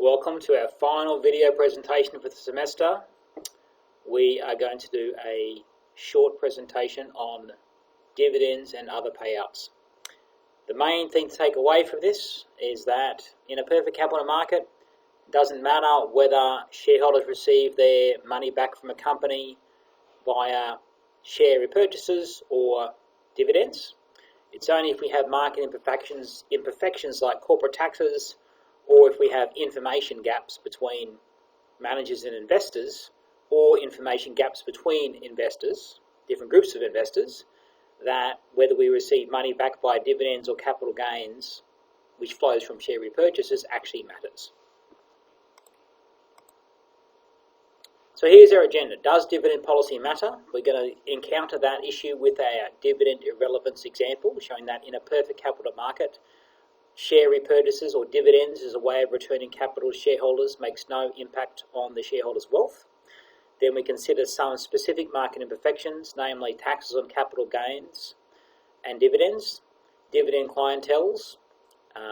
Welcome to our final video presentation for the semester. We are going to do a short presentation on dividends and other payouts. The main thing to take away from this is that in a perfect capital market, it doesn't matter whether shareholders receive their money back from a company via share repurchases or dividends. It's only if we have market imperfections like corporate taxes, or if we have information gaps between managers and investors, or information gaps between investors, different groups of investors, that whether we receive money back by dividends or capital gains, which flows from share repurchases, actually matters. So here's our agenda. Does dividend policy matter? We're going to encounter that issue with our dividend irrelevance example, showing that in a perfect capital market, share repurchases or dividends as a way of returning capital to shareholders makes no impact on the shareholders' wealth. Then we consider some specific market imperfections, namely taxes on capital gains and dividends, dividend clienteles,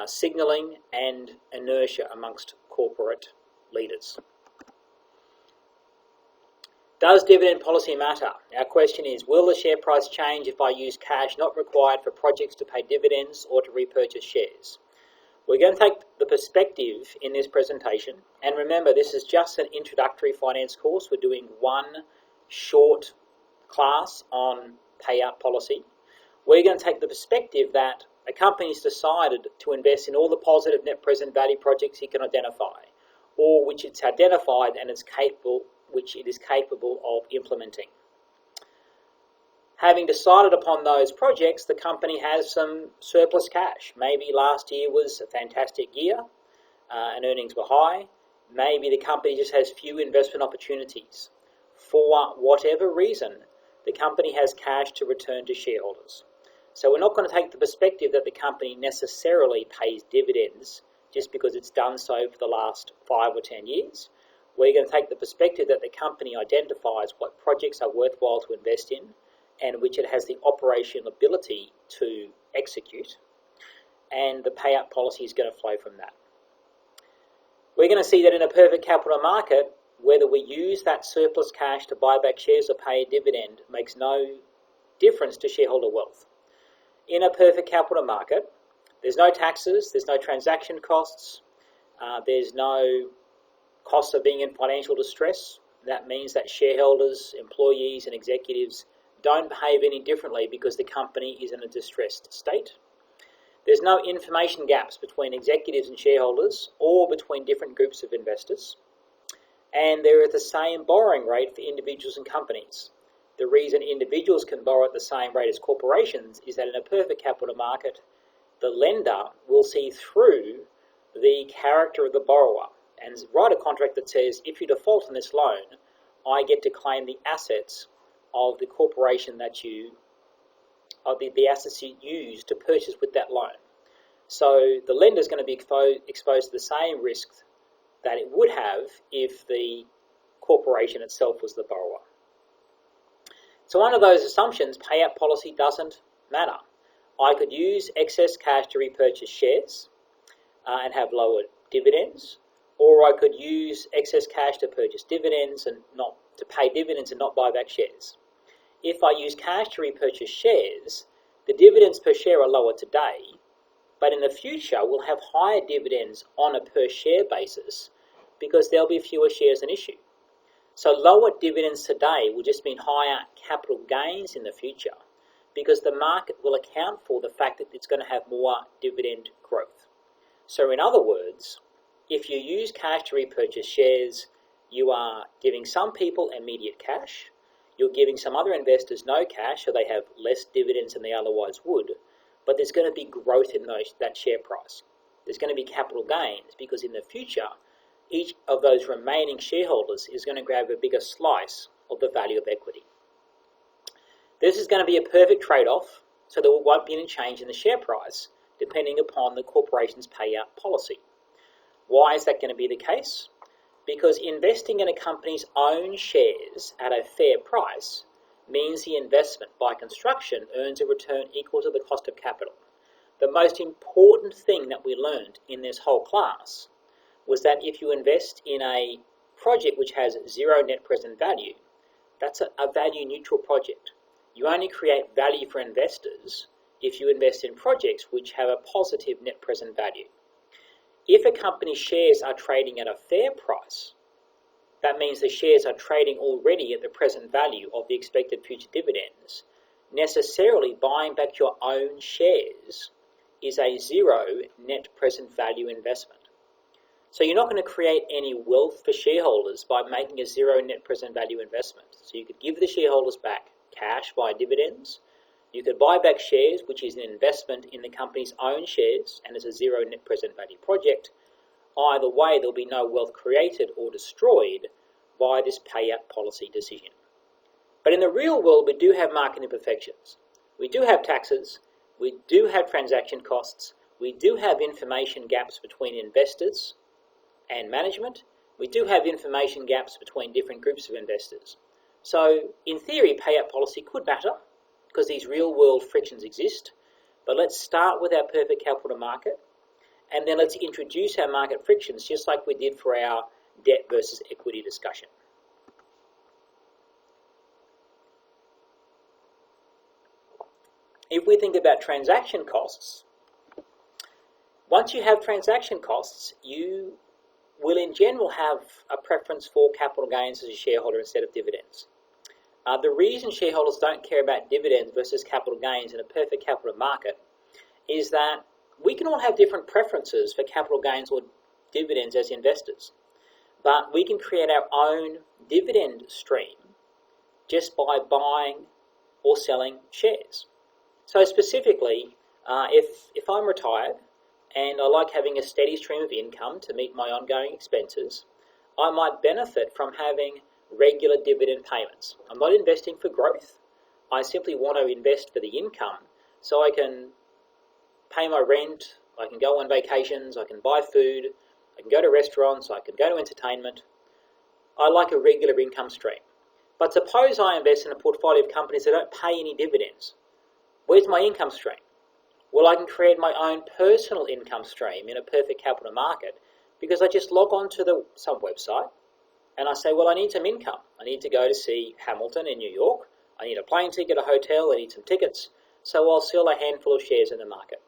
signalling, and inertia amongst corporate leaders. Does dividend policy matter? Our question is, will the share price change if I use cash not required for projects to pay dividends or to repurchase shares? We're going to take the perspective in this presentation, and remember, this is just an introductory finance course. We're doing one short class on payout policy. We're going to take the perspective that a company's decided to invest in all the positive net present value projects it can identify, or which it's identified and which it is capable of implementing. Having decided upon those projects, the company has some surplus cash. Maybe last year was a fantastic year and earnings were high. Maybe the company just has few investment opportunities. For whatever reason, the company has cash to return to shareholders. So we're not going to take the perspective that the company necessarily pays dividends just because it's done so for the last 5 or 10 years. We're going to take the perspective that the company identifies what projects are worthwhile to invest in and which it has the operational ability to execute, and the payout policy is going to flow from that. We're going to see that in a perfect capital market, whether we use that surplus cash to buy back shares or pay a dividend makes no difference to shareholder wealth. In a perfect capital market, there's no taxes, there's no transaction costs, there's no cost of being in financial distress. That means that shareholders, employees, and executives don't behave any differently because the company is in a distressed state. There's no information gaps between executives and shareholders or between different groups of investors. And they're at the same borrowing rate for individuals and companies. The reason individuals can borrow at the same rate as corporations is that in a perfect capital market, the lender will see through the character of the borrower and write a contract that says, if you default on this loan, I get to claim the assets of the corporation the assets you use to purchase with that loan. So the lender is going to be exposed to the same risk that it would have if the corporation itself was the borrower. So under those assumptions, payout policy doesn't matter. I could use excess cash to repurchase shares and have lower dividends, or I could use excess cash to purchase dividends and not to pay dividends and not buy back shares. If I use cash to repurchase shares, the dividends per share are lower today, but in the future we'll have higher dividends on a per share basis because there'll be fewer shares in issue. So lower dividends today will just mean higher capital gains in the future because the market will account for the fact that it's going to have more dividend growth. So in other words, if you use cash to repurchase shares, you are giving some people immediate cash, you're giving some other investors no cash, so they have less dividends than they otherwise would, but there's going to be growth in that share price. There's going to be capital gains because in the future, each of those remaining shareholders is going to grab a bigger slice of the value of equity. This is going to be a perfect trade-off, so there won't be any change in the share price depending upon the corporation's payout policy. Why is that going to be the case? Because investing in a company's own shares at a fair price means the investment by construction earns a return equal to the cost of capital. The most important thing that we learned in this whole class was that if you invest in a project which has zero net present value, that's a value neutral project. You only create value for investors if you invest in projects which have a positive net present value. If a company's shares are trading at a fair price, that means the shares are trading already at the present value of the expected future dividends. Necessarily buying back your own shares is a zero net present value investment. So you're not going to create any wealth for shareholders by making a zero net present value investment. So you could give the shareholders back cash via dividends. You could buy back shares, which is an investment in the company's own shares and is a zero net present value project. Either way, there'll be no wealth created or destroyed by this payout policy decision. But in the real world, we do have market imperfections. We do have taxes. We do have transaction costs. We do have information gaps between investors and management. We do have information gaps between different groups of investors. So, in theory, payout policy could matter because these real-world frictions exist. But let's start with our perfect capital market, and then let's introduce our market frictions just like we did for our debt versus equity discussion. If we think about transaction costs, once you have transaction costs, you will in general have a preference for capital gains as a shareholder instead of dividends. The reason shareholders don't care about dividends versus capital gains in a perfect capital market is that we can all have different preferences for capital gains or dividends as investors, but we can create our own dividend stream just by buying or selling shares. So specifically, if I'm retired and I like having a steady stream of income to meet my ongoing expenses, I might benefit from having regular dividend payments. I'm not investing for growth. I simply want to invest for the income so I can pay my rent, I can go on vacations, I can buy food, I can go to restaurants, I can go to entertainment. I like a regular income stream. But suppose I invest in a portfolio of companies that don't pay any dividends. Where's my income stream? Well, I can create my own personal income stream in a perfect capital market because I just log on to some website and I say, well, I need some income. I need to go to see Hamilton in New York. I need a plane ticket, a hotel, I need some tickets. So I'll sell a handful of shares in the market.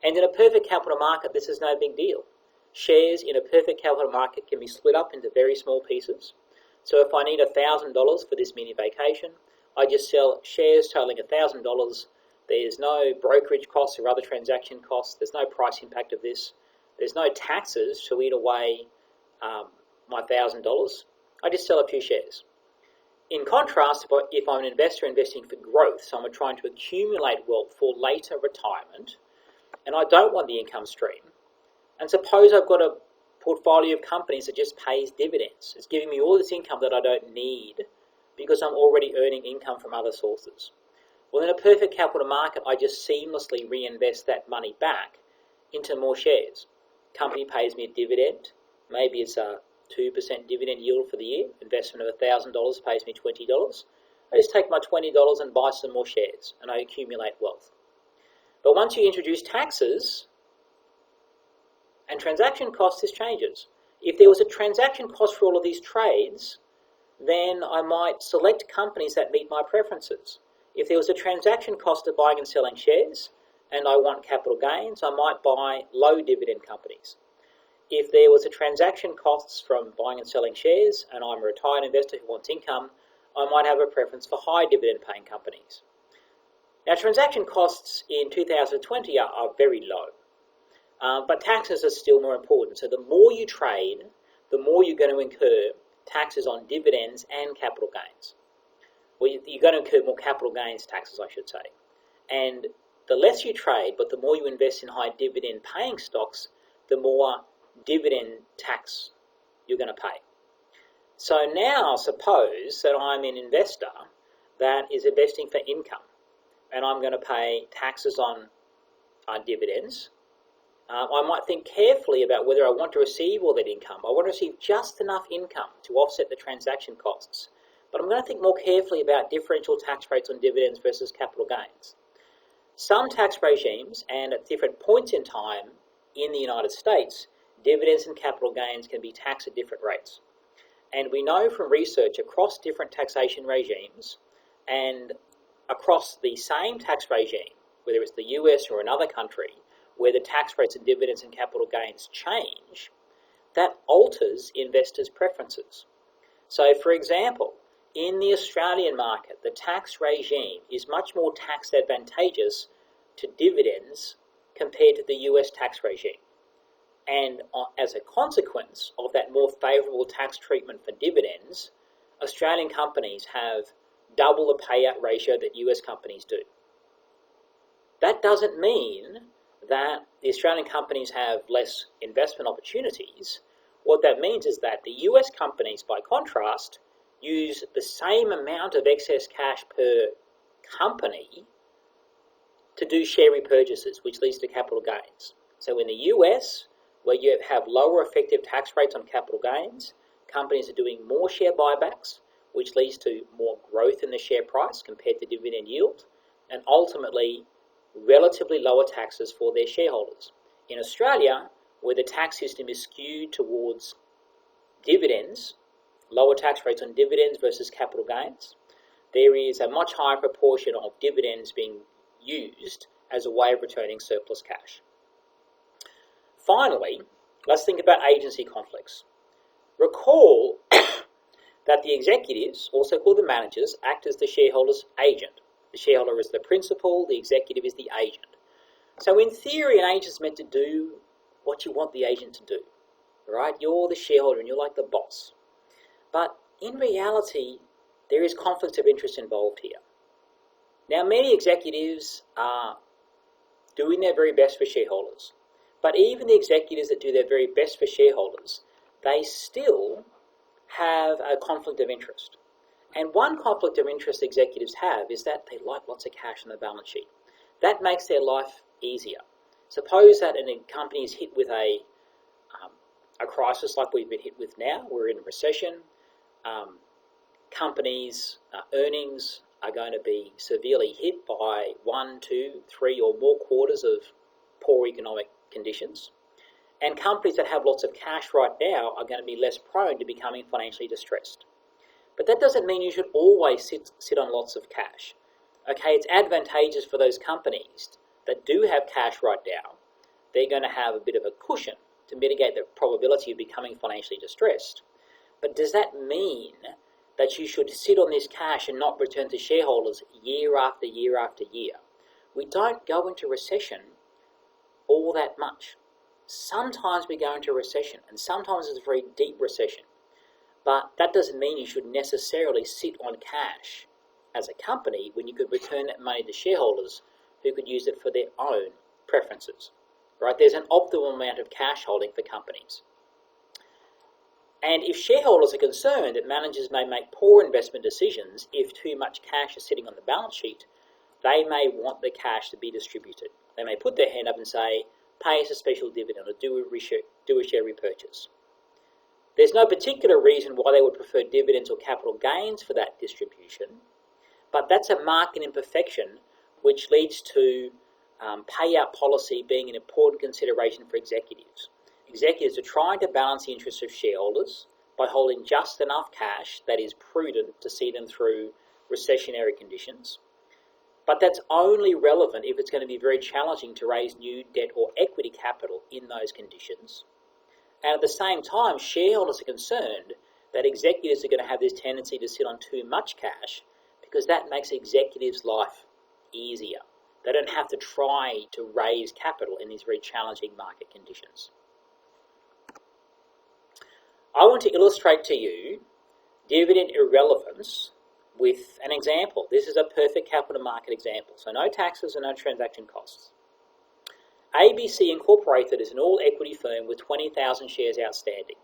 And in a perfect capital market, this is no big deal. Shares in a perfect capital market can be split up into very small pieces. So if I need $1,000 for this mini vacation, I just sell shares totaling $1,000. There's no brokerage costs or other transaction costs. There's no price impact of this. There's no taxes to eat away my $1,000. I just sell a few shares. In contrast, if I'm an investor investing for growth, so I'm trying to accumulate wealth for later retirement, and I don't want the income stream, and suppose I've got a portfolio of companies that just pays dividends. It's giving me all this income that I don't need because I'm already earning income from other sources. Well, in a perfect capital market, I just seamlessly reinvest that money back into more shares. Company pays me a dividend. Maybe it's a 2% dividend yield for the year. Investment of $1,000 pays me $20. I just take my $20 and buy some more shares, and I accumulate wealth. But once you introduce taxes and transaction costs, this changes. If there was a transaction cost for all of these trades, then I might select companies that meet my preferences. If there was a transaction cost of buying and selling shares, and I want capital gains, I might buy low dividend companies. If there was a transaction costs from buying and selling shares, and I'm a retired investor who wants income, I might have a preference for high dividend paying companies. Now, transaction costs in 2020 are very low, but taxes are still more important. So the more you trade, the more you're going to incur taxes on dividends and capital gains. Well, you're going to incur more capital gains taxes, I should say. And the less you trade, but the more you invest in high dividend paying stocks, the more dividend tax you're going to pay. So now suppose that I'm an investor that is investing for income, and I'm going to pay taxes on dividends. I might think carefully about whether I want to receive all that income. I want to receive just enough income to offset the transaction costs. But I'm going to think more carefully about differential tax rates on dividends versus capital gains. Some tax regimes, and at different points in time in the United States, dividends and capital gains can be taxed at different rates. And we know from research across different taxation regimes and across the same tax regime, whether it's the US or another country, where the tax rates and dividends and capital gains change, that alters investors' preferences. So, for example, in the Australian market, the tax regime is much more tax advantageous to dividends compared to the US tax regime. And as a consequence of that more favourable tax treatment for dividends, Australian companies have double the payout ratio that US companies do. That doesn't mean that the Australian companies have less investment opportunities. What that means is that the US companies, by contrast, use the same amount of excess cash per company to do share repurchases, which leads to capital gains. So in the US, where you have lower effective tax rates on capital gains, companies are doing more share buybacks, which leads to more growth in the share price compared to dividend yield, and ultimately relatively lower taxes for their shareholders. In Australia, where the tax system is skewed towards dividends, lower tax rates on dividends versus capital gains, there is a much higher proportion of dividends being used as a way of returning surplus cash. Finally, let's think about agency conflicts. Recall that the executives, also called the managers, act as the shareholder's agent. The shareholder is the principal, the executive is the agent. So in theory, an agent is meant to do what you want the agent to do, right? You're the shareholder and you're like the boss. But in reality, there is conflict of interest involved here. Now, many executives are doing their very best for shareholders, but even the executives that do their very best for shareholders, they still have a conflict of interest. And one conflict of interest executives have is that they like lots of cash on the balance sheet. That makes their life easier. Suppose that a company is hit with a crisis like we've been hit with now. We're in a recession. Companies' earnings are going to be severely hit by 1, 2, 3 or more quarters of poor economic conditions. And companies that have lots of cash right now are going to be less prone to becoming financially distressed. But that doesn't mean you should always sit on lots of cash. Okay, it's advantageous for those companies that do have cash right now. They're going to have a bit of a cushion to mitigate the probability of becoming financially distressed. But does that mean that you should sit on this cash and not return to shareholders year after year after year? We don't go into recession all that much. Sometimes we go into recession, and sometimes it's a very deep recession. But that doesn't mean you should necessarily sit on cash as a company when you could return that money to shareholders who could use it for their own preferences. Right? There's an optimal amount of cash holding for companies. And if shareholders are concerned that managers may make poor investment decisions if too much cash is sitting on the balance sheet, they may want the cash to be distributed. They may put their hand up and say, pay us a special dividend or do a share repurchase. There's no particular reason why they would prefer dividends or capital gains for that distribution, but that's a market imperfection which leads to payout policy being an important consideration for executives. Executives are trying to balance the interests of shareholders by holding just enough cash that is prudent to see them through recessionary conditions. But that's only relevant if it's going to be very challenging to raise new debt or equity capital in those conditions. And at the same time, shareholders are concerned that executives are going to have this tendency to sit on too much cash because that makes executives' life easier. They don't have to try to raise capital in these very challenging market conditions. I want to illustrate to you dividend irrelevance with an example. This is a perfect capital market example, so no taxes and no transaction costs. ABC Incorporated is an all-equity firm with 20,000 shares outstanding.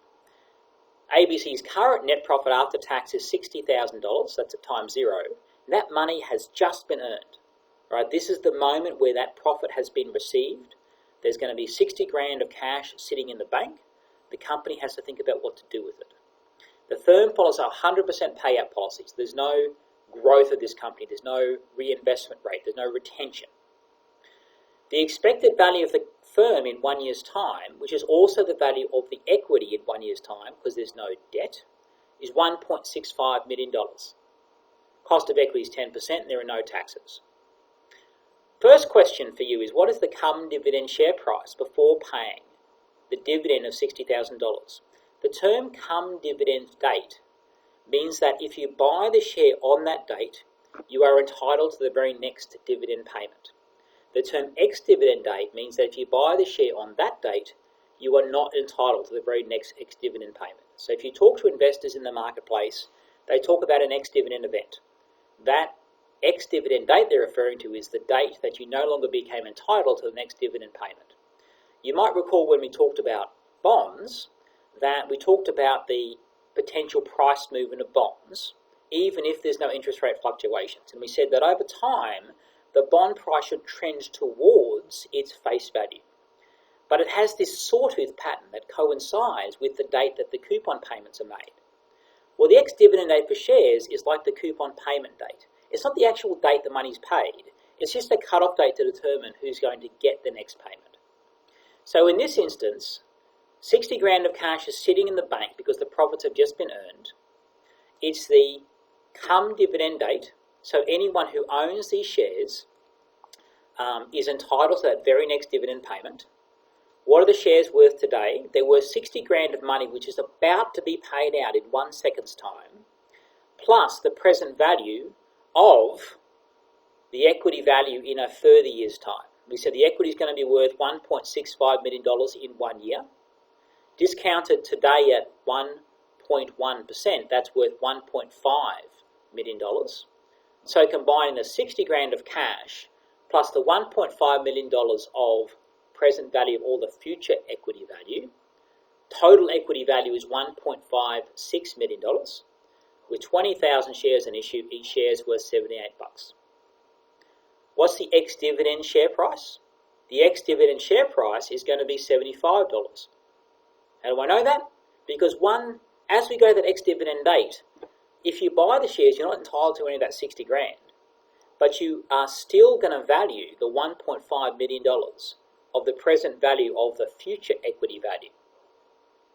ABC's current net profit after tax is $60,000, that's at time zero. That money has just been earned. Right? This is the moment where that profit has been received. There's going to be 60 grand of cash sitting in the bank. The company has to think about what to do with it. The firm follows 100% payout policies. There's no growth of this company. There's no reinvestment rate. There's no retention. The expected value of the firm in 1 year's time, which is also the value of the equity in 1 year's time, because there's no debt, is $1.65 million. Cost of equity is 10% and there are no taxes. First question for you is, what is the cum-dividend share price before paying the dividend of $60,000? The term cum-dividend date means that if you buy the share on that date, you are entitled to the very next dividend payment. The term ex-dividend date means that if you buy the share on that date, you are not entitled to the very next ex-dividend payment. So if you talk to investors in the marketplace, they talk about an ex-dividend event. That ex-dividend date they're referring to is the date that you no longer became entitled to the next dividend payment. You might recall when we talked about bonds that we talked about the potential price movement of bonds, even if there's no interest rate fluctuations. And we said that over time, the bond price should trend towards its face value. But it has this sawtooth pattern that coincides with the date that the coupon payments are made. Well, the ex-dividend date for shares is like the coupon payment date. It's not the actual date the money's paid. It's just a cut-off date to determine who's going to get the next payment. So in this instance, 60 grand of cash is sitting in the bank because the profits have just been earned. It's the cum-dividend date. So anyone who owns these shares is entitled to that very next dividend payment. What are the shares worth today? They're worth 60 grand of money, which is about to be paid out in 1 second's time, plus the present value of the equity value in a further year's time. We said the equity is going to be worth $1.65 million in 1 year. Discounted today at 1.1%, that's worth $1.5 million. So combining the 60 grand of cash plus the $1.5 million of present value of all the future equity value, total equity value is $1.56 million. With 20,000 shares in issue, each share is worth $78. What's the ex-dividend share price? The ex-dividend share price is going to be $75. How do I know that? Because as we go to that ex-dividend date, if you buy the shares, you're not entitled to any of that 60 grand, but you are still going to value the $1.5 million of the present value of the future equity value.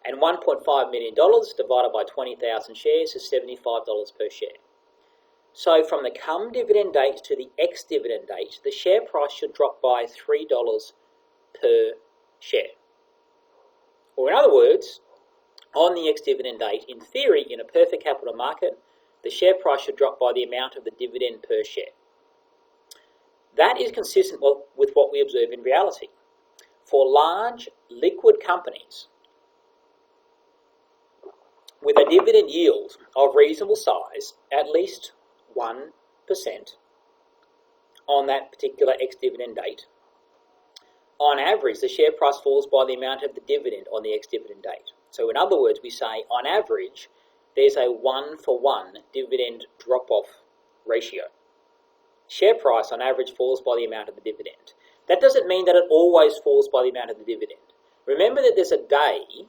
And $1.5 million divided by 20,000 shares is $75 per share. So from the cum-dividend date to the ex-dividend date, the share price should drop by $3 per share. Or in other words, on the ex-dividend date, in theory, in a perfect capital market, the share price should drop by the amount of the dividend per share. That is consistent with what we observe in reality. For large, liquid companies with a dividend yield of reasonable size, at least 1% on that particular ex-dividend date, on average, the share price falls by the amount of the dividend on the ex-dividend date. So in other words, we say, on average, there's a 1-for-1 dividend drop-off ratio. Share price, on average, falls by the amount of the dividend. That doesn't mean that it always falls by the amount of the dividend. Remember that there's a day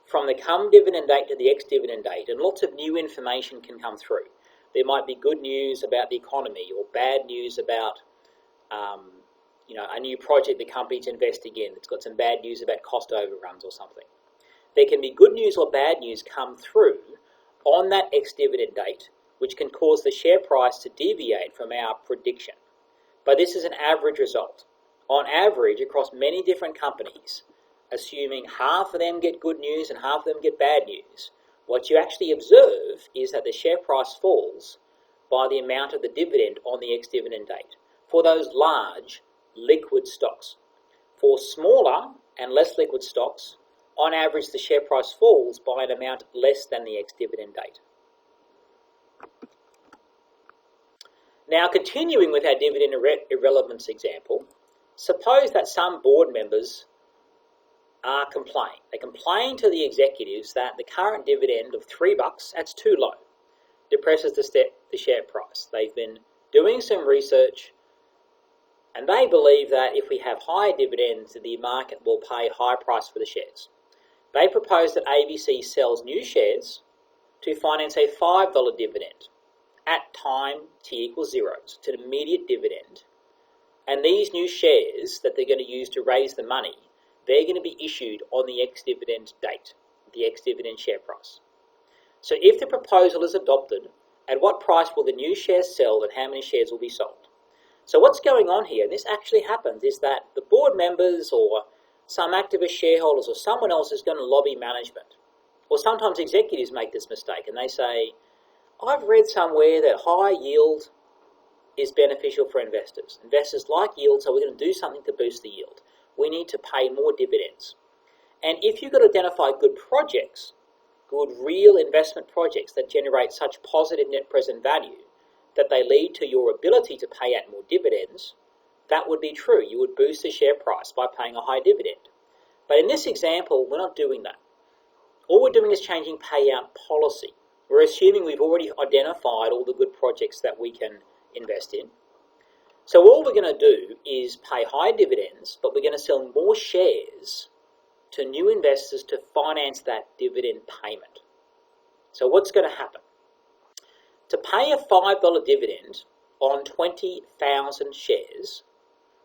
from the cum-dividend date to the ex-dividend date, and lots of new information can come through. There might be good news about the economy or bad news about a new project the company's investing in. It's got some bad news about cost overruns or something. There can be good news or bad news come through on that ex-dividend date, which can cause the share price to deviate from our prediction. But this is an average result. On average, across many different companies, assuming half of them get good news and half of them get bad news, what you actually observe is that the share price falls by the amount of the dividend on the ex-dividend date for those large liquid stocks. For smaller and less liquid stocks, on average the share price falls by an amount less than the ex-dividend date. Now, continuing with our dividend irrelevance example, suppose that some board members complain. They complain to the executives that the current dividend of $3, that's too low, depresses the share price. They've been doing some research and they believe that if we have higher dividends, the market will pay a high price for the shares. They propose that ABC sells new shares to finance a $5 dividend at time t equals 0. It's an immediate dividend And these new shares that they're going to use to raise the money, they're going to be issued on the ex-dividend date, the ex-dividend share price. So if the proposal is adopted, at what price will the new shares sell and how many shares will be sold? So what's going on here, and this actually happens, is that the board members or some activist shareholders or someone else is going to lobby management. Or sometimes executives make this mistake and they say, I've read somewhere that high yield is beneficial for investors. Investors like yield, so we're going to do something to boost the yield. We need to pay more dividends. And if you've got to identify good projects, good real investment projects that generate such positive net present value that they lead to your ability to pay out more dividends, that would be true. You would boost the share price by paying a high dividend. But in this example, we're not doing that. All we're doing is changing payout policy. We're assuming we've already identified all the good projects that we can invest in. So all we're going to do is pay high dividends, but we're going to sell more shares to new investors to finance that dividend payment. So what's going to happen? To pay a $5 dividend on 20,000 shares,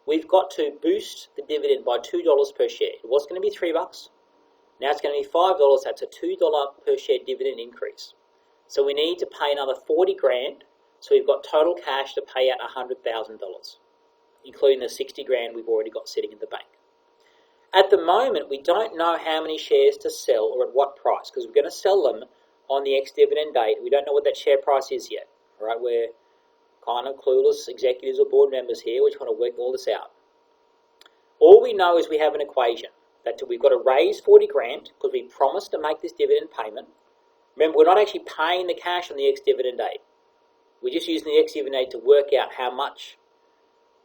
we've got to boost the dividend by $2 per share. It was going to be $3. Now it's going to be $5. That's a $2 per share dividend increase. So we need to pay another 40 grand. So we've got total cash to pay out $100,000, including the 60 grand we've already got sitting in the bank. At the moment, we don't know how many shares to sell or at what price, because we're going to sell them on the ex-dividend date. We don't know what that share price is yet. Right? We're kind of clueless executives or board members here. We're trying to work all this out. All we know is we have an equation that we've got to raise 40 grand because we promised to make this dividend payment. Remember, we're not actually paying the cash on the ex-dividend date. We're just using the ex-dividend date to work out how much,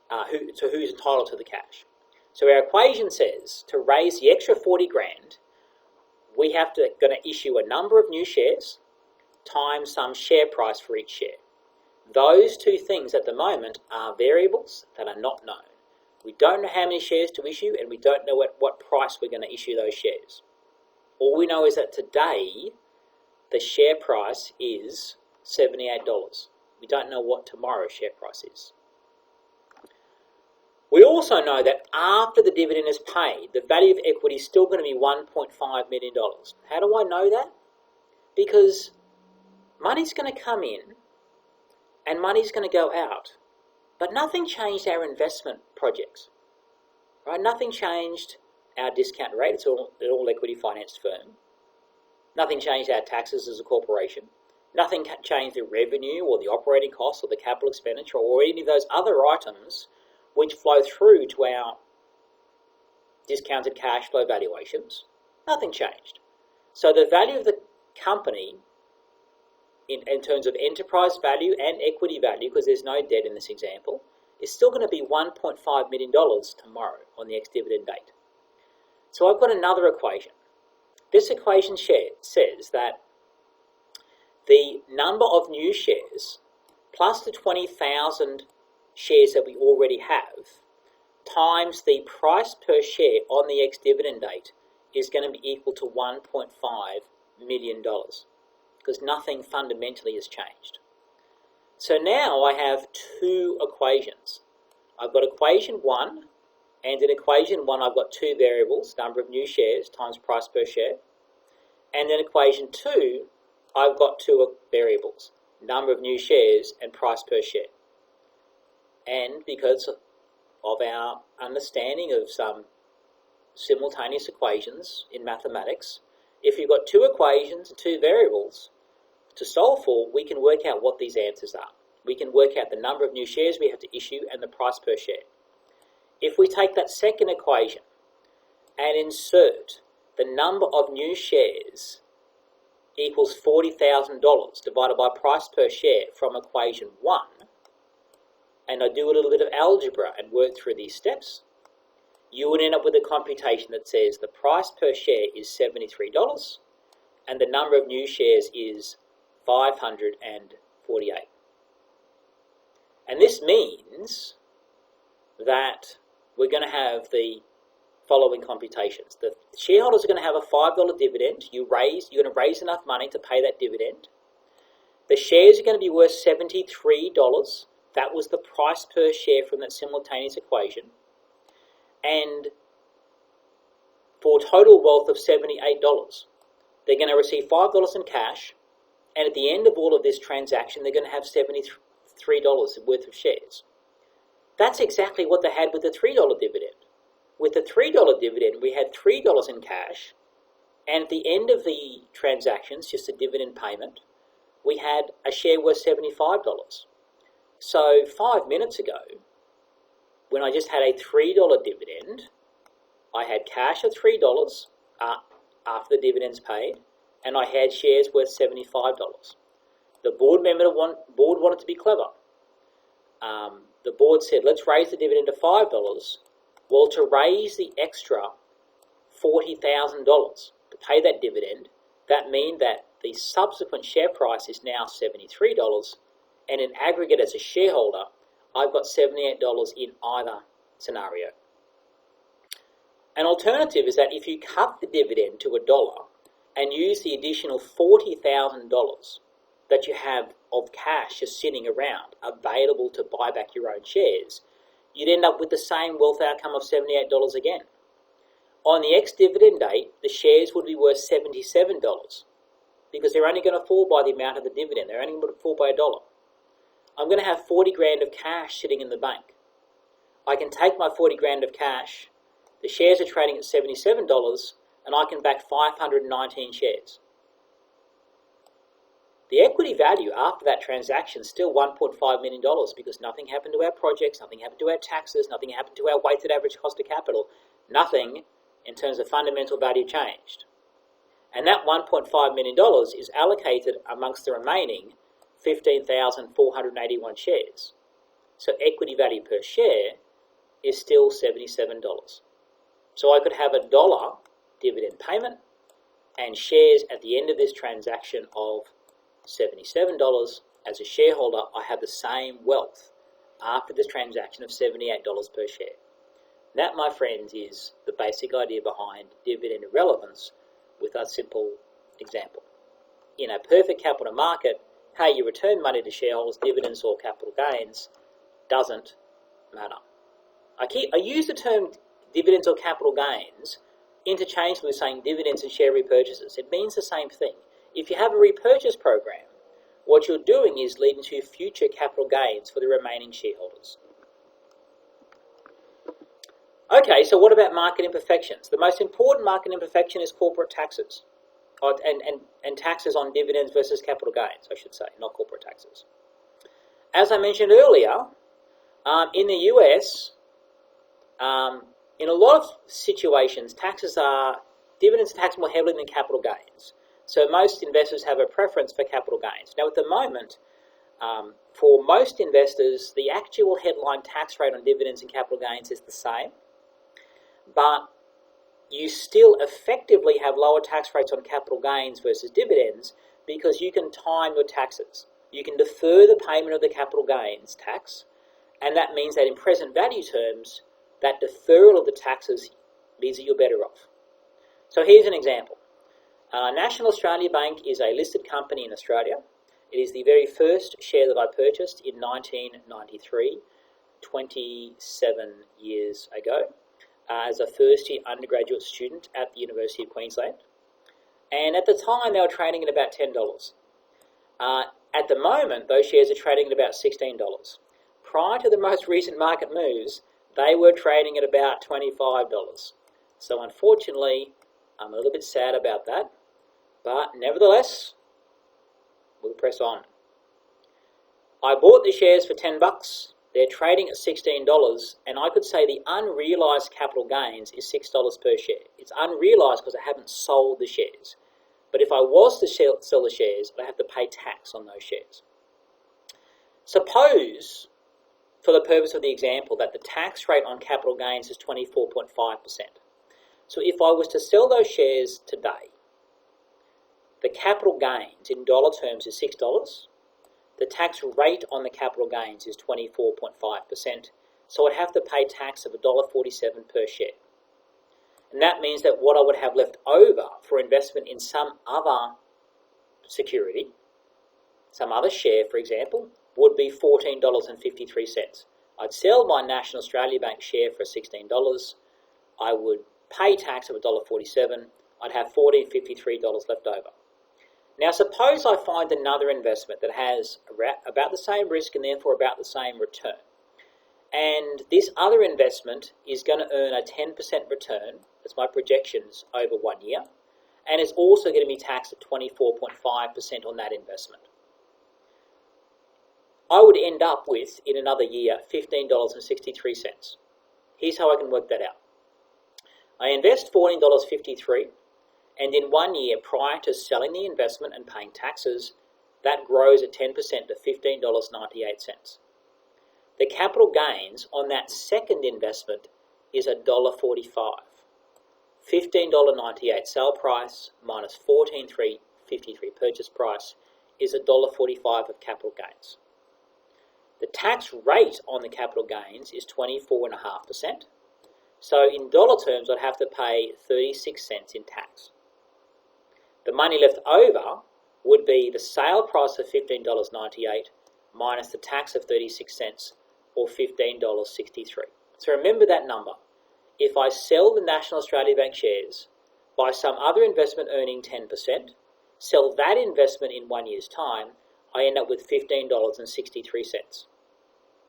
who's entitled to the cash. So our equation says to raise the extra 40 grand, we have to going to issue a number of new shares times some share price for each share. Those two things at the moment are variables that are not known. We don't know how many shares to issue and we don't know at what price we're going to issue those shares. All we know is that today the share price is $78. We don't know what tomorrow's share price is. We also know that after the dividend is paid, the value of equity is still going to be $1.5 million. How do I know that? Because money's going to come in and money's going to go out. But nothing changed our investment projects. Right? Nothing changed our discount rate. It's an all equity financed firm. Nothing changed our taxes as a corporation. Nothing changed the revenue or the operating costs or the capital expenditure or any of those other items which flow through to our discounted cash flow valuations. Nothing changed. So the value of the company in terms of enterprise value and equity value, because there's no debt in this example, is still going to be $1.5 million tomorrow on the ex-dividend date. So I've got another equation. This equation says that the number of new shares plus the 20,000 shares that we already have times the price per share on the ex-dividend date is going to be equal to $1.5 million because nothing fundamentally has changed. So now I have two equations. I've got equation 1, and in equation 1 I've got two variables, number of new shares times price per share. And in equation 2 I've got two variables, number of new shares and price per share. And because of our understanding of some simultaneous equations in mathematics, if you've got two equations and two variables to solve for, we can work out what these answers are. We can work out the number of new shares we have to issue and the price per share. If we take that second equation and insert the number of new shares equals $40,000 divided by price per share from equation 1, and I do a little bit of algebra and work through these steps, you would end up with a computation that says the price per share is $73 and the number of new shares is 548. And this means that we're going to have the following computations. The shareholders are going to have a $5 dividend. You're going to raise enough money to pay that dividend. The shares are going to be worth $73 That was the price per share from that simultaneous equation. And for total wealth of $78, they're going to receive $5 in cash, and at the end of all of this transaction, they're going to have $73 worth of shares. That's exactly what they had with the $3 dividend. With the $3 dividend, we had $3 in cash, and at the end of the transactions, just a dividend payment, we had a share worth $75. So 5 minutes ago, when I just had a $3 dividend, I had cash of $3 after the dividends paid, and I had shares worth $75. The board wanted to be clever. The board said, let's raise the dividend to $5. Well, to raise the extra $40,000 to pay that dividend, that means that the subsequent share price is now $73, and in aggregate as a shareholder, I've got $78 in either scenario. An alternative is that if you cut the dividend to $1 and use the additional $40,000 that you have of cash just sitting around available to buy back your own shares, you'd end up with the same wealth outcome of $78 again. On the ex-dividend date, the shares would be worth $77 because they're only going to fall by the amount of the dividend. They're only going to fall by $1. I'm going to have 40 grand of cash sitting in the bank. I can take my 40 grand of cash, the shares are trading at $77, and I can back 519 shares. The equity value after that transaction is still $1.5 million because nothing happened to our projects, nothing happened to our taxes, nothing happened to our weighted average cost of capital, nothing in terms of fundamental value changed. And that $1.5 million is allocated amongst the remaining 15,481 shares. So equity value per share is still $77. So I could have $1 dividend payment and shares at the end of this transaction of $77. As a shareholder, I have the same wealth after this transaction of $78 per share. That, my friends, is the basic idea behind dividend irrelevance with a simple example. In a perfect capital market, how you return money to shareholders, dividends or capital gains, doesn't matter. I use the term dividends or capital gains interchangeably with saying dividends and share repurchases. It means the same thing. If you have a repurchase program, what you're doing is leading to future capital gains for the remaining shareholders. Okay, so what about market imperfections? The most important market imperfection is corporate taxes, and taxes on dividends versus capital gains, I should say, not corporate taxes. As I mentioned earlier, in the US, in a lot of situations, dividends are taxed more heavily than capital gains. So most investors have a preference for capital gains. Now, at the moment, for most investors, the actual headline tax rate on dividends and capital gains is the same, but you still effectively have lower tax rates on capital gains versus dividends because you can time your taxes. You can defer the payment of the capital gains tax, and that means that in present value terms, that deferral of the taxes means that you're better off. So here's an example. National Australia Bank is a listed company in Australia. It is the very first share that I purchased in 1993, 27 years ago, as a first-year undergraduate student at the University of Queensland. And at the time, they were trading at about $10. At the moment, those shares are trading at about $16. Prior to the most recent market moves, they were trading at about $25. So unfortunately, I'm a little bit sad about that, but nevertheless, we'll press on. I bought the shares for $10. They're trading at $16, and I could say the unrealized capital gains is $6 per share. It's unrealized because I haven't sold the shares. But if I was to sell the shares, I have to pay tax on those shares. Suppose, for the purpose of the example, that the tax rate on capital gains is 24.5%. So if I was to sell those shares today, the capital gains in dollar terms is $6. The tax rate on the capital gains is 24.5%. So I'd have to pay tax of $1.47 per share. And that means that what I would have left over for investment in some other security, some other share, for example, would be $14.53. I'd sell my National Australia Bank share for $16. I would pay tax of $1.47. I'd have $14.53 left over. Now suppose I find another investment that has about the same risk and therefore about the same return. And this other investment is going to earn a 10% return, that's my projections, over 1 year, and is also going to be taxed at 24.5% on that investment. I would end up with, in another year, $15.63. Here's how I can work that out. I invest $14.53, and in 1 year prior to selling the investment and paying taxes, that grows at 10% to $15.98. The capital gains on that second investment is $1.45. $15.98 sale price minus $14.53 purchase price is $1.45 of capital gains. The tax rate on the capital gains is 24.5%. So in dollar terms, I'd have to pay 36 cents in tax. The money left over would be the sale price of $15.98 minus the tax of 36 cents, or $15.63. So remember that number. If I sell the National Australia Bank shares, buy some other investment earning 10%, sell that investment in 1 year's time, I end up with $15.63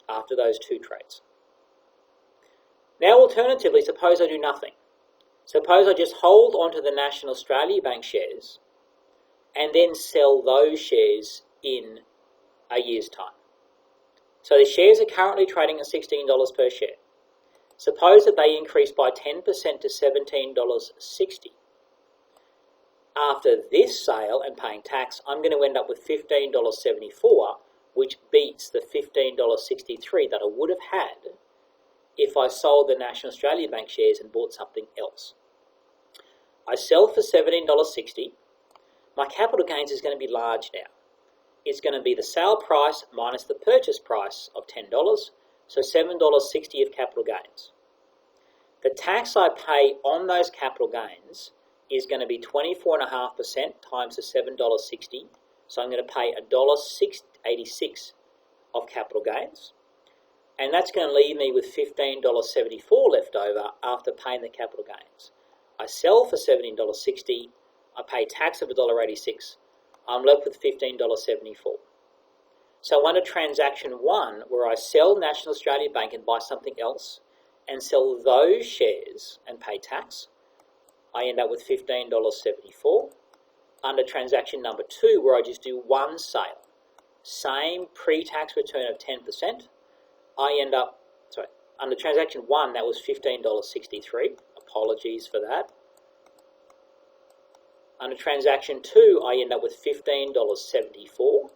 after those two trades. Now alternatively, suppose I do nothing. Suppose I just hold onto the National Australia Bank shares and then sell those shares in a year's time. So the shares are currently trading at $16 per share. Suppose that they increase by 10% to $17.60. After this sale and paying tax, I'm going to end up with $15.74, which beats the $15.63 that I would have had if I sold the National Australia Bank shares and bought something else. I sell for $17.60. My capital gains is going to be large now. It's going to be the sale price minus the purchase price of $10, so $7.60 of capital gains. The tax I pay on those capital gains is going to be 24.5% times the $7.60, so I'm going to pay $1.86 of capital gains, and that's going to leave me with $15.74 left over after paying the capital gains. I sell for $17.60, I pay tax of $1.86, I'm left with $15.74. So under transaction 1, where I sell National Australia Bank and buy something else, and sell those shares and pay tax, I end up with $15.74. Under transaction number 2, where I just do one sale, same pre-tax return of 10%, under transaction 1, that was $15.63. Apologies for that. Under transaction 2, I end up with $15.74,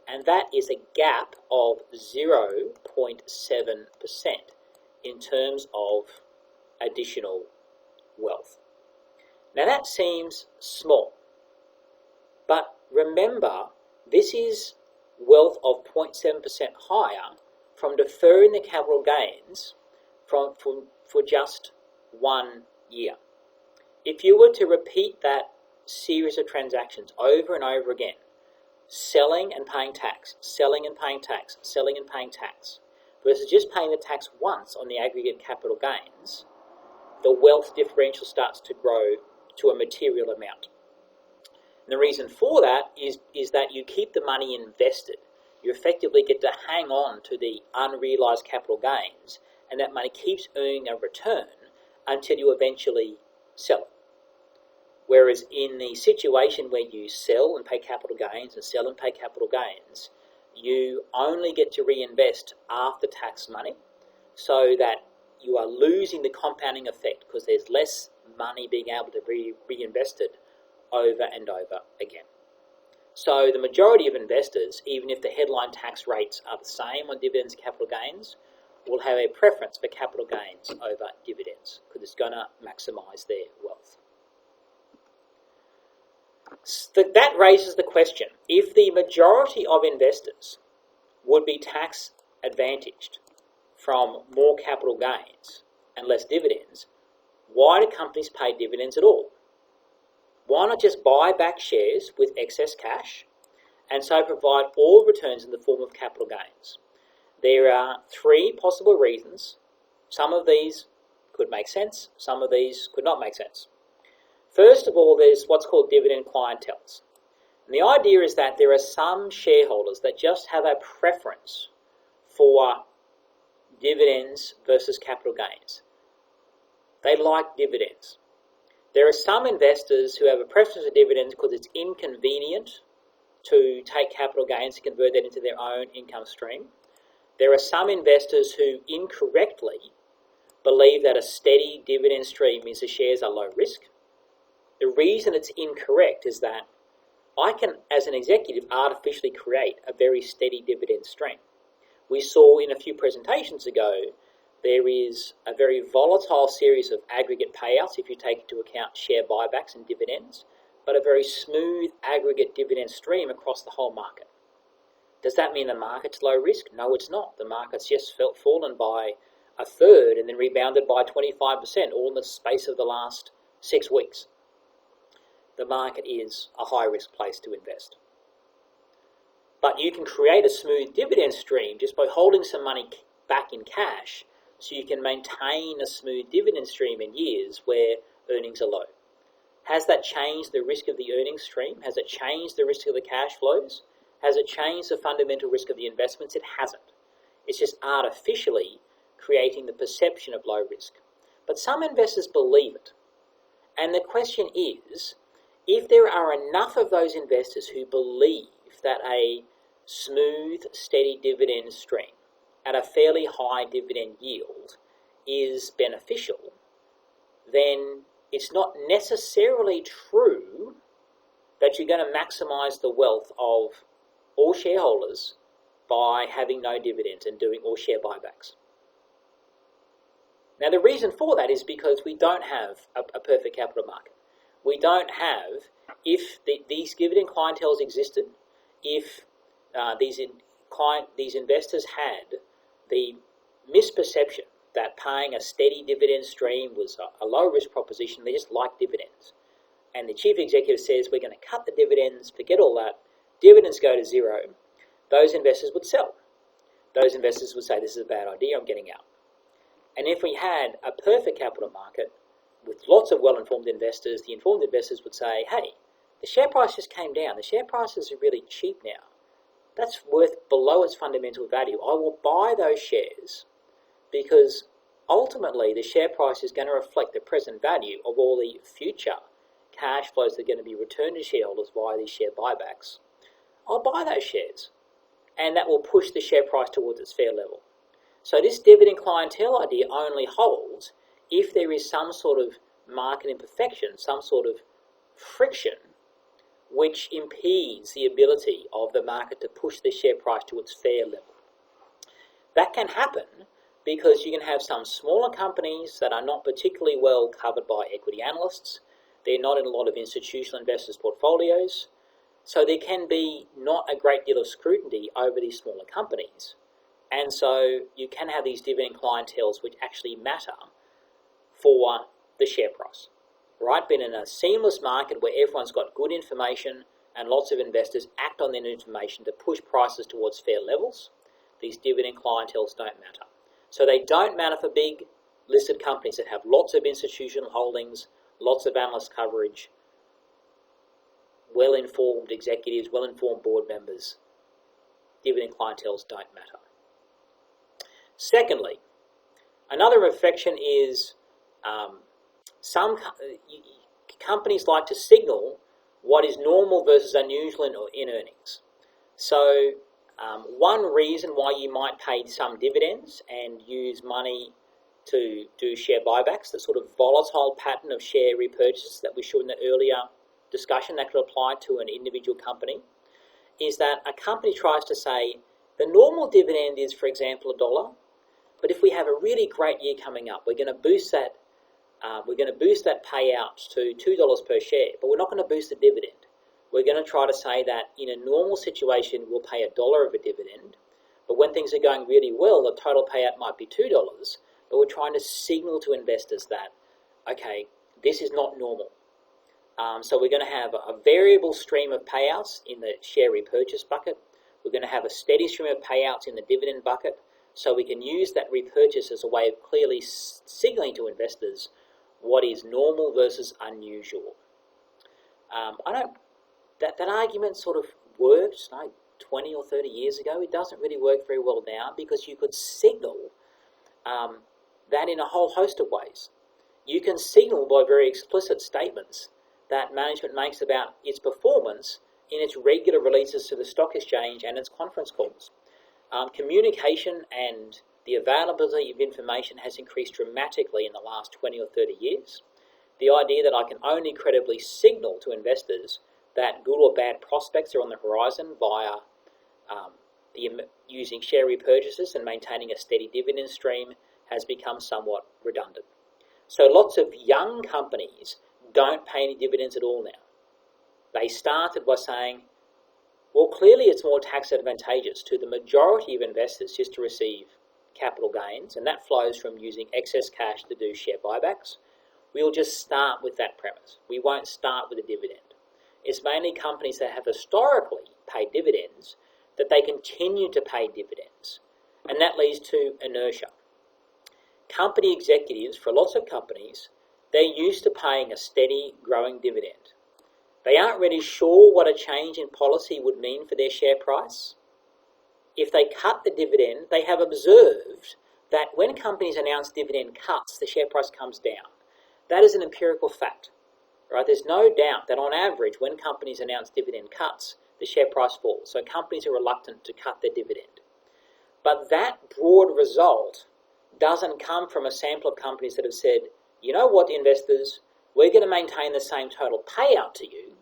and that is a gap of 0.7% in terms of additional wealth. Now that seems small, but remember, this is wealth of 0.7% higher from deferring the capital gains for just 1 year. If you were to repeat that series of transactions over and over again, selling and paying tax, selling and paying tax, selling and paying tax, versus just paying the tax once on the aggregate capital gains, the wealth differential starts to grow to a material amount. And the reason for that is that you keep the money invested. You effectively get to hang on to the unrealized capital gains, and that money keeps earning a return until you eventually sell it. Whereas in the situation where you sell and pay capital gains and sell and pay capital gains, you only get to reinvest after tax money, so that you are losing the compounding effect because there's less money being able to be reinvested over and over again. So the majority of investors, even if the headline tax rates are the same on dividends and capital gains, will have a preference for capital gains over dividends because it's going to maximize their wealth. So that raises the question, if the majority of investors would be tax advantaged from more capital gains and less dividends, why do companies pay dividends at all? Why not just buy back shares with excess cash and so provide all returns in the form of capital gains. There are three possible reasons. Some of these could make sense, some of these could not make sense. First of all, there's what's called dividend clienteles. And the idea is that there are some shareholders that just have a preference for dividends versus capital gains. They like dividends. There are some investors who have a preference for dividends because it's inconvenient to take capital gains and convert that into their own income stream. There are some investors who incorrectly believe that a steady dividend stream means the shares are low risk. The reason it's incorrect is that I can, as an executive, artificially create a very steady dividend stream. We saw in a few presentations ago, there is a very volatile series of aggregate payouts if you take into account share buybacks and dividends, but a very smooth aggregate dividend stream across the whole market. Does that mean the market's low risk? No, it's not. The market's just fallen by a third and then rebounded by 25%, all in the space of the last 6 weeks. The market is a high-risk place to invest. But you can create a smooth dividend stream just by holding some money back in cash so you can maintain a smooth dividend stream in years where earnings are low. Has that changed the risk of the earnings stream? Has it changed the risk of the cash flows? Has it changed the fundamental risk of the investments? It hasn't. It's just artificially creating the perception of low risk. But some investors believe it. And the question is, if there are enough of those investors who believe that a smooth, steady dividend stream at a fairly high dividend yield is beneficial, then it's not necessarily true that you're going to maximize the wealth of all shareholders by having no dividends and doing all share buybacks. Now, the reason for that is because we don't have a perfect capital market. We don't have, if these dividend clienteles existed, if these investors had the misperception that paying a steady dividend stream was a low-risk proposition, they just like dividends. And the chief executive says, we're going to cut the dividends, forget all that, dividends go to zero, those investors would sell. Those investors would say, this is a bad idea, I'm getting out. And if we had a perfect capital market with lots of well-informed investors, the informed investors would say, hey, the share price just came down. The share prices are really cheap now. That's worth below its fundamental value. I will buy those shares because ultimately the share price is going to reflect the present value of all the future cash flows that are going to be returned to shareholders via these share buybacks. I'll buy those shares, and that will push the share price towards its fair level. So this dividend clientele idea only holds if there is some sort of market imperfection, some sort of friction which impedes the ability of the market to push the share price to its fair level. That can happen because you can have some smaller companies that are not particularly well covered by equity analysts. They're not in a lot of institutional investors' portfolios. So there can be not a great deal of scrutiny over these smaller companies. And so you can have these dividend clienteles which actually matter for the share price, right? But in a seamless market where everyone's got good information and lots of investors act on that information to push prices towards fair levels, these dividend clienteles don't matter. So they don't matter for big listed companies that have lots of institutional holdings, lots of analyst coverage, well-informed executives, well-informed board members. Dividend clienteles don't matter. Secondly, another reflection is some companies like to signal what is normal versus unusual in earnings. So one reason why you might pay some dividends and use money to do share buybacks, the sort of volatile pattern of share repurchases that we showed in the earlier discussion that could apply to an individual company, is that a company tries to say the normal dividend is, for example, $1, but if we have a really great year coming up, we're going to boost that. Payout to $2 per share, but we're not going to boost the dividend. We're going to try to say that in a normal situation, we'll pay $1 of a dividend, but when things are going really well, the total payout might be $2, but we're trying to signal to investors that, okay, this is not normal. So we're going to have a variable stream of payouts in the share repurchase bucket. We're going to have a steady stream of payouts in the dividend bucket. So we can use that repurchase as a way of clearly signaling to investors what is normal versus unusual. That argument sort of worked 20 or 30 years ago. It doesn't really work very well now because you could signal that in a whole host of ways. You can signal by very explicit statements that management makes about its performance in its regular releases to the stock exchange and its conference calls. Communication and the availability of information has increased dramatically in the last 20 or 30 years. The idea that I can only credibly signal to investors that good or bad prospects are on the horizon via using share repurchases and maintaining a steady dividend stream has become somewhat redundant. So lots of young companies don't pay any dividends at all now. They started by saying, well, clearly it's more tax advantageous to the majority of investors just to receive capital gains, and that flows from using excess cash to do share buybacks. We'll just start with that premise. We won't start with a dividend. It's mainly companies that have historically paid dividends that they continue to pay dividends, and that leads to inertia. Company executives, for lots of companies, they're used to paying a steady, growing dividend. They aren't really sure what a change in policy would mean for their share price. If they cut the dividend, they have observed that when companies announce dividend cuts, the share price comes down. That is an empirical fact. Right? There's no doubt that on average, when companies announce dividend cuts, the share price falls. So companies are reluctant to cut their dividend. But that broad result doesn't come from a sample of companies that have said, you know what, investors, we're going to maintain the same total payout to you.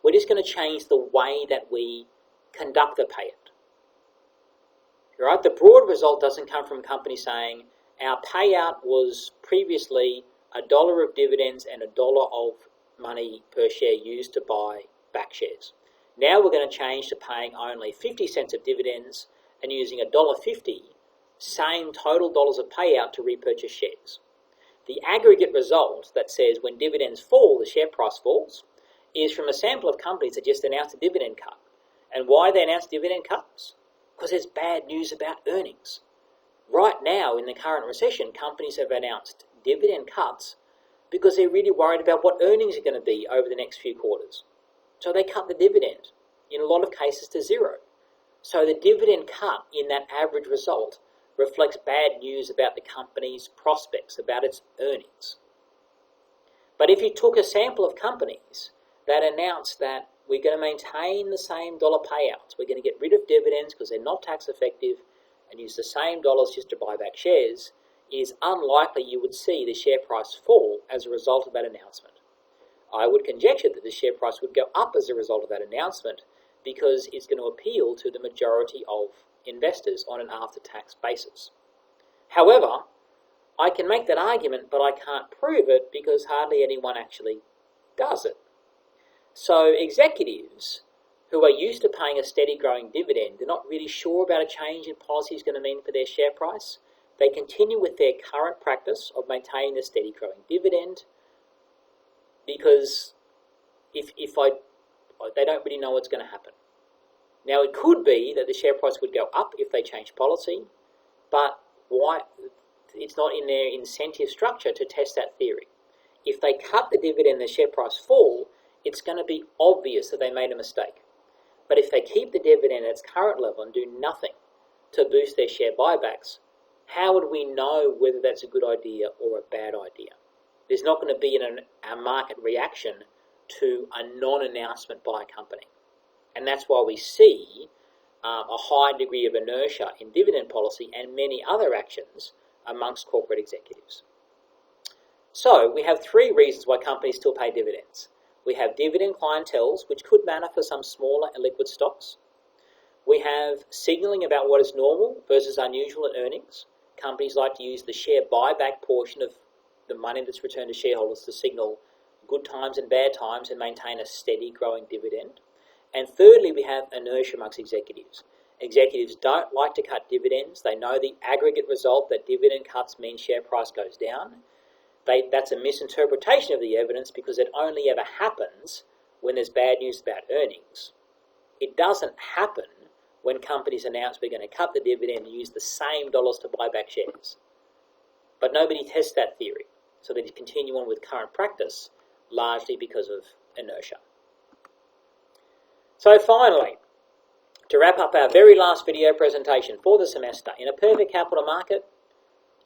We're just going to change the way that we conduct the payout. Right? The broad result doesn't come from companies saying our payout was previously $1 of dividends and $1 of money per share used to buy back shares. Now we're going to change to paying only 50 cents of dividends and using $1.50, same total dollars of payout to repurchase shares. The aggregate result that says when dividends fall, the share price falls, is from a sample of companies that just announced a dividend cut. And why they announced dividend cuts? Because there's bad news about earnings. Right now, in the current recession, companies have announced dividend cuts because they're really worried about what earnings are going to be over the next few quarters. So they cut the dividend, in a lot of cases, to zero. So the dividend cut in that average result reflects bad news about the company's prospects, about its earnings. But if you took a sample of companies that announced that we're going to maintain the same dollar payouts, we're going to get rid of dividends because they're not tax effective and use the same dollars just to buy back shares, it is unlikely you would see the share price fall as a result of that announcement. I would conjecture that the share price would go up as a result of that announcement because it's going to appeal to the majority of investors on an after-tax basis. However, I can make that argument, but I can't prove it because hardly anyone actually does it. So executives who are used to paying a steady growing dividend, they're not really sure about a change in policy is going to mean for their share price. They continue with their current practice of maintaining the steady growing dividend because they don't really know what's going to happen. Now, it could be that the share price would go up if they change policy, but why? It's not in their incentive structure to test that theory. If they cut the dividend and the share price fall, it's going to be obvious that they made a mistake. But if they keep the dividend at its current level and do nothing to boost their share buybacks, how would we know whether that's a good idea or a bad idea? There's not going to be a market reaction to a non-announcement by a company. And that's why we see a high degree of inertia in dividend policy and many other actions amongst corporate executives. So we have three reasons why companies still pay dividends. We have dividend clienteles, which could matter for some smaller and liquid stocks. We have signaling about what is normal versus unusual in earnings. Companies like to use the share buyback portion of the money that's returned to shareholders to signal good times and bad times and maintain a steady growing dividend. And thirdly, we have inertia amongst executives. Executives don't like to cut dividends. They know the aggregate result that dividend cuts mean share price goes down. that's a misinterpretation of the evidence because it only ever happens when there's bad news about earnings. It doesn't happen when companies announce we're going to cut the dividend and use the same dollars to buy back shares. But nobody tests that theory, so they continue on with current practice, largely because of inertia. So finally, to wrap up our very last video presentation for the semester, in a perfect capital market,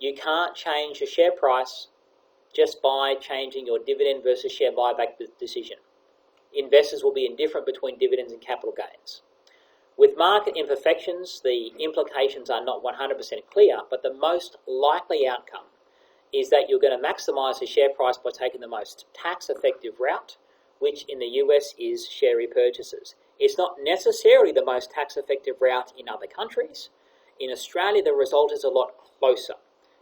you can't change your share price just by changing your dividend versus share buyback decision. Investors will be indifferent between dividends and capital gains. With market imperfections, the implications are not 100% clear, but the most likely outcome is that you're going to maximize the share price by taking the most tax-effective route, which in the US is share repurchases. It's not necessarily the most tax-effective route in other countries. In Australia, the result is a lot closer.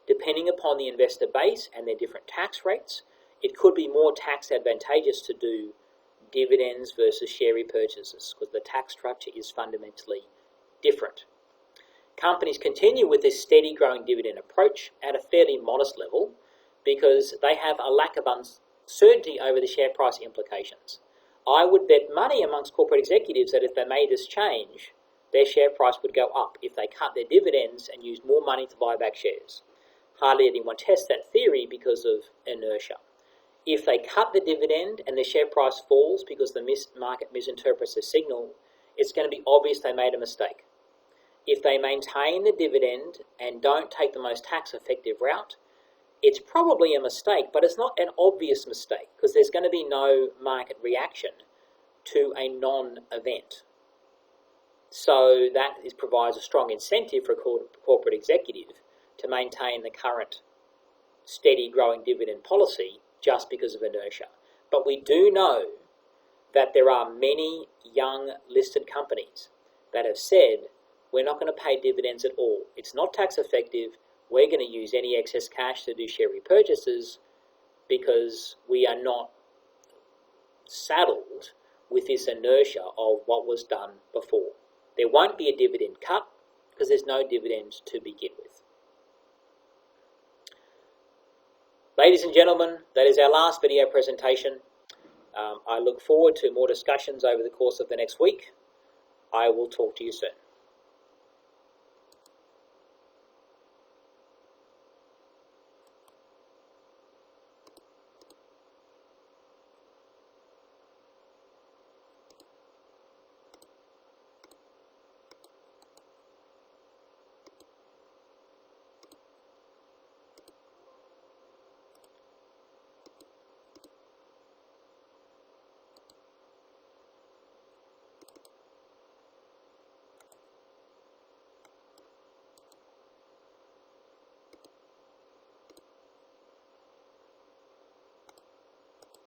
Depending upon the investor base and their different tax rates, it could be more tax advantageous to do dividends versus share repurchases because the tax structure is fundamentally different. Companies continue with this steady growing dividend approach at a fairly modest level because they have a lack of uncertainty over the share price implications. I would bet money amongst corporate executives that if they made this change, their share price would go up if they cut their dividends and used more money to buy back shares. Hardly anyone tests that theory because of inertia. If they cut the dividend and the share price falls because the market misinterprets the signal, it's going to be obvious they made a mistake. If they maintain the dividend and don't take the most tax-effective route, it's probably a mistake, but it's not an obvious mistake because there's going to be no market reaction to a non-event. So that provides a strong incentive for a corporate executive to maintain the current steady growing dividend policy just because of inertia. But we do know that there are many young listed companies that have said, we're not going to pay dividends at all. It's not tax effective. We're going to use any excess cash to do share repurchases because we are not saddled with this inertia of what was done before. There won't be a dividend cut because there's no dividend to begin with. Ladies and gentlemen, that is our last video presentation. I look forward to more discussions over the course of the next week. I will talk to you soon.